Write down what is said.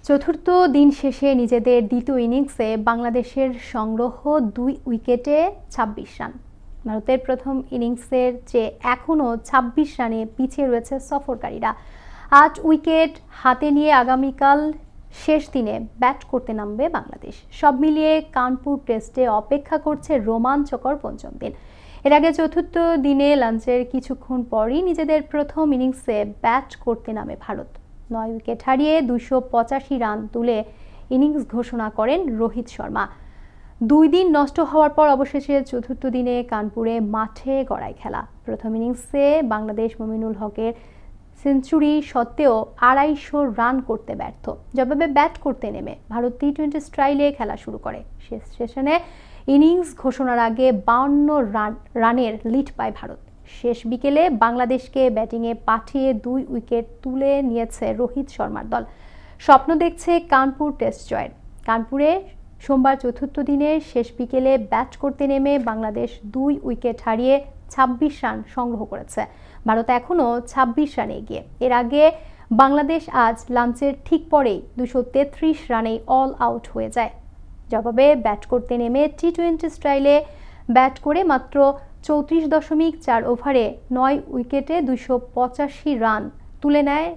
চতুর্থ দিন শেষে নিজেদের দ্বিতীয় ইনিংসে বাংলাদেশের সংগ্রহ 2 উইকেটে 26 রান। ভারতের প্রথম ইনিংসের চেয়ে এখনও 26 রানে পিছিয়ে রয়েছে সফরকারীরা। 8 উইকেট হাতে নিয়ে আগামীকাল শেষ দিনে ব্যাট করতে নামবে বাংলাদেশ। সব মিলিয়ে কানপুর টেস্টে অপেক্ষা করছে রোমাঞ্চকর পঞ্চম দিন। এর আগে চতুর্থ দিনে লাঞ্চের কিছুক্ষণ পরই নিজেদের প্রথম ইনিংসে ব্যাট করতে নামে ভারত। 9 উইকেট হারিয়ে 285 রান তুলে ইনিংস ঘোষণা করেন রোহিত শর্মা। 2 দিন নষ্ট হওয়ার পর অবশেষে চতুর্থ দিনে কানপুরে মাঠে গড়ায় খেলা। প্রথম ইনিংসে বাংলাদেশ মুমিনুল হকের সেঞ্চুরি সত্ত্বেও 250 রান করতে ব্যর্থ। জবাবে ব্যাট করতে নেমে ভারত টি-20 স্টাইলে খেলা শুরু করে। শেষ সেশনে ইনিংস ঘোষণার আগে 52 রানের লিড পায় ভারত। শেষ বিকেলে বাংলাদেশকে ব্যাটিংয়ে পাঠিয়ে 2 উইকেট তুলে নিয়েছে রোহিত শর্মার দল। স্বপ্ন দেখছে কানপুর টেস্ট জয়ের। কানপুরে সোমবার চতুর্থ দিনের শেষ বিকেলে ব্যাট করতে নেমে বাংলাদেশ 2 উইকেট হারিয়ে 26 রান সংগ্রহ করেছে। ভারত এখনও 26 রানে এগিয়ে। এর আগে বাংলাদেশ আজ লাঞ্চের ঠিক পরেই 233 রানেই অল আউট হয়ে যায়। জবাবে ব্যাট করতে নেমে টি-20 স্টাইলে ব্যাট করে মাত্র 34.4 ওভারে 9 উইকেটে 285 রান তুলে নেয়